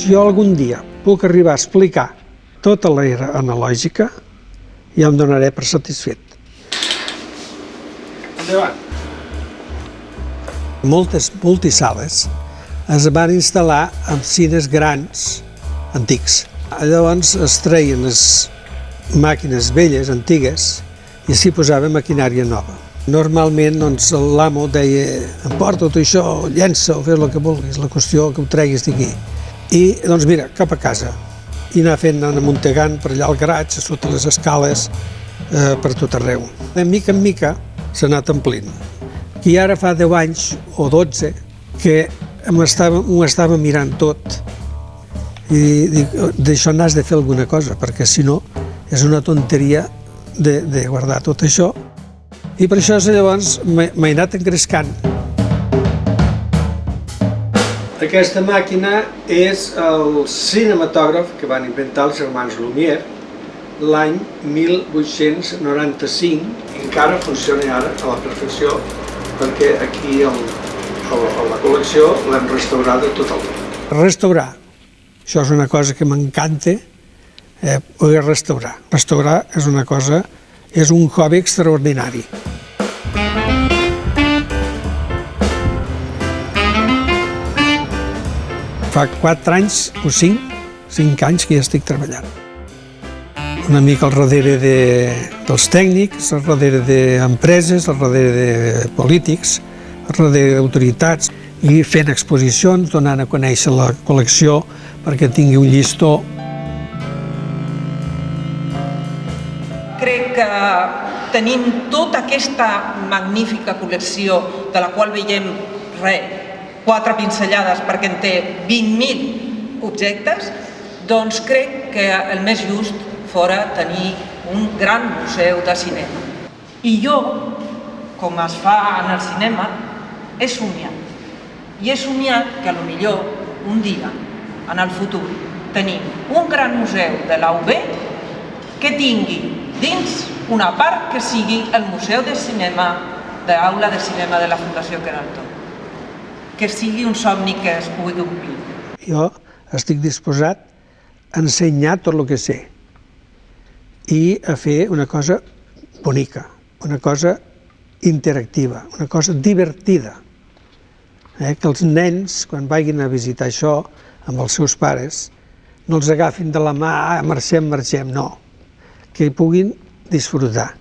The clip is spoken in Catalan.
si jo algun dia puc arribar a explicar tota l'era analògica, ja em donaré per satisfet. Endavant. Moltes multisales es van instal·lar en cines grans, antics. Llavors es treien les màquines velles, antigues, i s'hi posava maquinària nova. Normalment l'amo deia, emporta tot això, llença-ho, fes el que vulguis, la qüestió que ho treguis d'aquí. I doncs mira, cap a casa. I anar fent, anar amuntegant per allà al garatge, sota les escales, per tot arreu. De mica en mica s'ha anat omplint. I ara fa 10 anys o 12 que m'ho estava mirant tot i dic, d'això n'has de fer alguna cosa, perquè si no és una tonteria de guardar tot això. I per això llavors m'he anat engrescant. Aquesta màquina és el cinematògraf que van inventar els germans Lumière l'any 1895 i encara funciona ara a la perfecció perquè aquí a la col·lecció l'hem restaurada totalment. Restaurar, això és una cosa que m'encanta, poder restaurar. Restaurar és una cosa, és un hobby extraordinari. Fa 4 anys o 5 anys que ja estic treballant. Una mica al darrere dels tècnics, al darrere d'empreses, al darrere de polítics, al darrere d'autoritats, i fent exposicions, donant a conèixer la col·lecció perquè tingui un llistó. Crec que tenim tota aquesta magnífica col·lecció de la qual veiem 4 pinzellades perquè en té 20.000 objectes, doncs crec que el més just fora tenir un gran museu de cinema. I jo, com es fa en el cinema, he somiat. I he somiat que potser un dia, en el futur, tenim un gran museu de la UB que tingui dins una part que sigui el Museu de Cinema, d'Aula de Cinema de la Fundació Queraltó. Que sigui un somni que es pugui complir. Jo estic disposat a ensenyar tot el que sé i a fer una cosa bonica, una cosa interactiva, una cosa divertida. Que els nens, quan vagin a visitar això amb els seus pares, no els agafin de la mà, marxem, no, que puguin disfrutar.